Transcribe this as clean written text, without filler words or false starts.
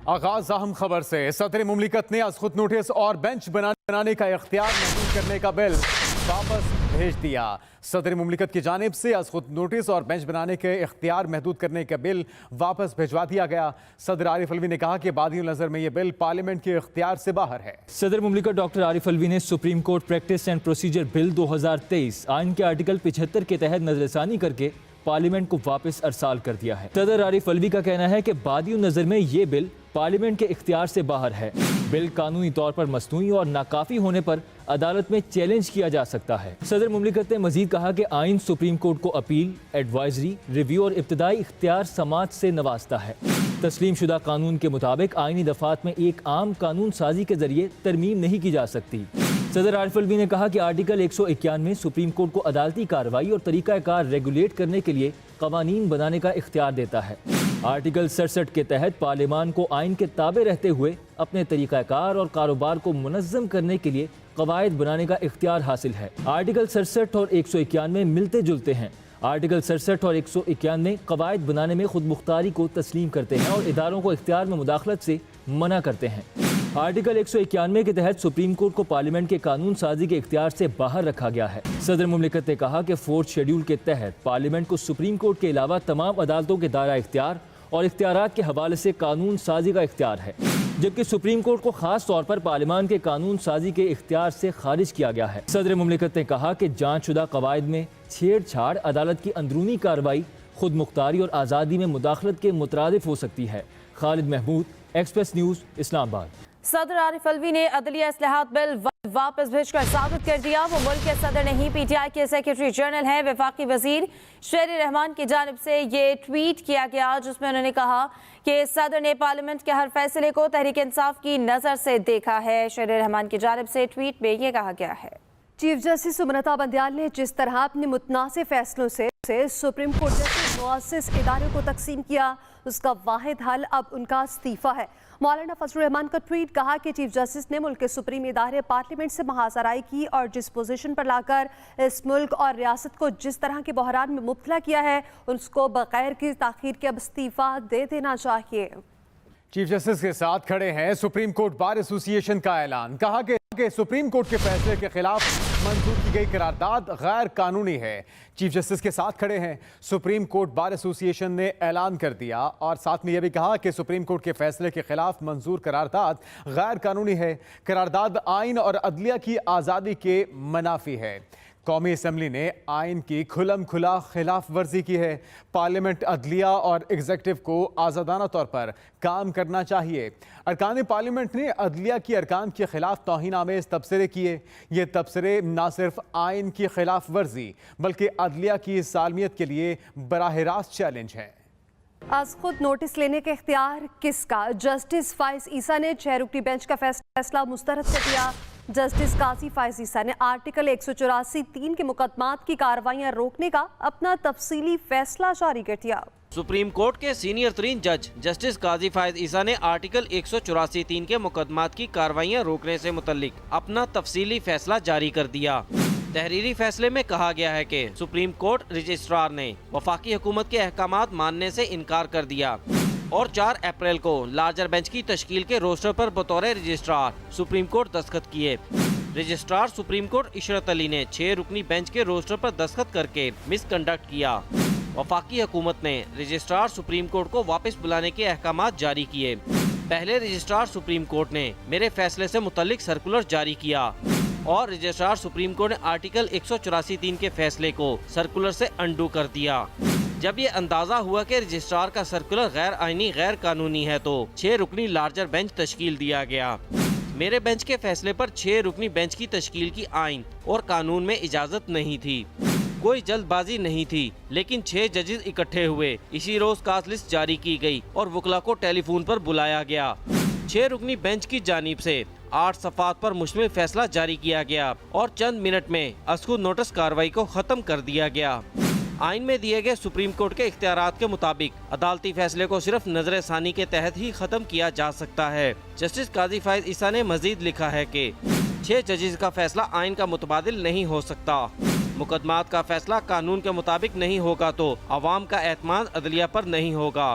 آغاز اہم خبر سے صدر مملکت نے از خود نوٹس اور بینچ بنانے کا اختیار محدود کرنے کا بل واپس بھیج دیا۔ صدر مملکت کی جانب سے از خود نوٹس اور بینچ بنانے کے اختیار محدود کرنے کا بل واپس بھیجوا دیا گیا۔ صدر عارف الوی نے کہا کہ بادی نظر میں یہ بل پارلیمنٹ کے اختیار سے باہر ہے۔ صدر مملکت ڈاکٹر عارف الوی نے supreme court practice and procedure bill 2023 آئین کے آرٹیکل 75 کے تحت نظر ثانی کر کے پارلیمنٹ کو واپس ارسال کر دیا ہے۔ صدر عارف الوی کا کہنا ہے کہ بادی نظر میں یہ بل پارلیمنٹ کے اختیار سے باہر ہے۔ بل قانونی طور پر مصنوعی اور ناکافی ہونے پر عدالت میں چیلنج کیا جا سکتا ہے۔ صدر مملکت نے مزید کہا کہ آئین سپریم کورٹ کو اپیل، ایڈوائزری، ریویو اور ابتدائی اختیار سماعت سے نوازتا ہے۔ تسلیم شدہ قانون کے مطابق آئینی دفعات میں ایک عام قانون سازی کے ذریعے ترمیم نہیں کی جا سکتی۔ صدر عارف الوی نے کہا کہ آرٹیکل 151 سپریم کورٹ کو عدالتی کارروائی اور طریقہ کار ریگولیٹ کرنے کے لیے قوانین بنانے کا اختیار دیتا ہے۔ آرٹیکل 67 کے تحت پارلیمان کو آئین کے تابع رہتے ہوئے اپنے طریقہ کار اور کاروبار کو منظم کرنے کے لیے قواعد بنانے کا اختیار حاصل ہے۔ آرٹیکل 67 اور 191 ملتے جلتے ہیں۔ آرٹیکل 67 اور 191 قواعد بنانے میں خود مختاری کو تسلیم کرتے ہیں اور اداروں کو اختیار میں مداخلت سے منع کرتے ہیں۔ آرٹیکل 191 کے تحت سپریم کورٹ کو پارلیمنٹ کے قانون سازی کے اختیار سے باہر رکھا گیا ہے۔ صدر مملکت نے کہا کہ 4 شیڈول کے تحت پارلیمنٹ کو سپریم کورٹ کے علاوہ تمام عدالتوں کے دائرہ اختیار اور اختیارات کے حوالے سے قانون سازی کا اختیار ہے، جبکہ سپریم کورٹ کو خاص طور پر پارلیمان کے قانون سازی کے اختیار سے خارج کیا گیا ہے۔ صدر مملکت نے کہا کہ جانچ شدہ قواعد میں چھیڑ چھاڑ عدالت کی اندرونی کارروائی، خود مختاری اور آزادی میں مداخلت کے مترادف ہو سکتی ہے۔ خالد محمود، ایکسپریس نیوز، اسلام آباد۔ صدر عارف الوی نے عدلیہ اصلاحات بل واپس بھیج کر ثابت کر دیا وہ ملک کے صدر نہیں، پی ٹی آئی کے سیکریٹری جنرل ہیں۔ وفاقی وزیر شیر رحمان کی جانب سے یہ ٹویٹ کیا گیا جس میں انہوں نے کہا کہ صدر نے پارلیمنٹ کے ہر فیصلے کو تحریک انصاف کی نظر سے دیکھا ہے۔ شیر رحمان کی جانب سے ٹویٹ میں یہ کہا گیا ہے: چیف جسٹس سمرتا بندیال نے جس طرح اپنے متنازع فیصلوں سے سپریم کورٹ جیسے مؤسس ادارے کو تقسیم کیا، اس کا واحد حل اب ان کا استعفیٰ ہے۔ مولانا فضل الرحمان کا ٹویٹ کہا کہ چیف جسٹس نے ملک کے سپریم ادارے پارلیمنٹ سے محاذ آرائی کی اور جس پوزیشن پر لا کر اس ملک اور ریاست کو جس طرح کے بحران میں مبتلا کیا ہے، اس کو بغیر کسی تاخیر کے اب استعفیٰ دے دینا چاہیے۔ چیف جسٹس کے ساتھ کھڑے ہیں سپریم کورٹ بار ایسوسی ایشن کا اعلان۔ کہا کہ سپریم کورٹ کے فیصلے کے خلاف منظور کی گئی قرارداد غیر قانونی ہے۔ چیف جسٹس کے ساتھ کھڑے ہیں سپریم کورٹ بار ایسوسی ایشن نے اعلان کر دیا اور ساتھ میں یہ بھی کہا کہ سپریم کورٹ کے فیصلے کے خلاف منظور قرارداد غیر قانونی ہے۔ قرارداد آئین اور عدلیہ کی آزادی کے منافی ہے۔ قومی اسمبلی نے آئین کی کھلم کھلا خلاف ورزی کی ہے۔ پارلیمنٹ عدلیہ اور ایگزیکٹو کو آزادانہ طور پر کام کرنا چاہیے۔ ارکان پارلیمنٹ نے عدلیہ کی ارکان کے خلاف توہین آمیز تبصرے کیے۔ یہ تبصرے نہ صرف آئین کی خلاف ورزی بلکہ عدلیہ کی سالمیت کے لیے براہ راست چیلنج ہیں۔ از خود نوٹس لینے کا اختیار کس کا؟ جسٹس فائز عیسیٰ نے 6 رکنی بینچ کا فیصلہ مسترد کر دیا۔ جسٹس قاضی فائز عیسیٰ نے آرٹیکل 184(3) کے مقدمات کی کارروائیاں روکنے کا اپنا تفصیلی فیصلہ جاری کر دیا۔ سپریم کورٹ کے سینئر ترین جج جسٹس قاضی فائز عیسیٰ نے آرٹیکل 184(3) کے مقدمات کی کارروائیاں روکنے سے متعلق اپنا تفصیلی فیصلہ جاری کر دیا۔ تحریری فیصلے میں کہا گیا ہے کہ سپریم کورٹ رجسٹرار نے وفاقی حکومت کے احکامات ماننے سے انکار کر دیا اور 4 اپریل کو لارجر بینچ کی تشکیل کے روسٹر پر بطور رجسٹرار سپریم کورٹ دستخط کیے۔ رجسٹرار سپریم کورٹ عشرت علی نے 6 رکنی بینچ کے روسٹر پر دستخط کر کے مس کنڈکٹ کیا۔ وفاقی حکومت نے رجسٹرار سپریم کورٹ کو واپس بلانے کے احکامات جاری کیے۔ پہلے رجسٹرار سپریم کورٹ نے میرے فیصلے سے متعلق سرکولر جاری کیا اور رجسٹرار سپریم کورٹ نے آرٹیکل 184(3) کے فیصلے کو سرکولر سے انڈو کر دیا۔ جب یہ اندازہ ہوا کہ رجسٹرار کا سرکولر غیر آئینی غیر قانونی ہے تو 6 رکنی لارجر بینچ تشکیل دیا گیا۔ میرے بینچ کے فیصلے پر 6 رکنی بینچ کی تشکیل کی آئین اور قانون میں اجازت نہیں تھی۔ کوئی جلد بازی نہیں تھی، لیکن 6 ججز اکٹھے ہوئے۔ اسی روز کاز لسٹ جاری کی گئی اور وکلا کو ٹیلی فون پر بلایا گیا۔ 6 رکنی بینچ کی جانب سے 8 صفحات پر مشتمل فیصلہ جاری کیا گیا اور چند منٹ میں از خود نوٹس کارروائی کو ختم کر دیا گیا۔ آئین میں دیے گئے سپریم کورٹ کے اختیارات کے مطابق عدالتی فیصلے کو صرف نظر ثانی کے تحت ہی ختم کیا جا سکتا ہے۔ جسٹس قاضی فائز عیسیٰ نے مزید لکھا ہے کہ 6 ججز کا فیصلہ آئین کا متبادل نہیں ہو سکتا۔ مقدمات کا فیصلہ قانون کے مطابق نہیں ہوگا تو عوام کا اعتماد عدلیہ پر نہیں ہوگا۔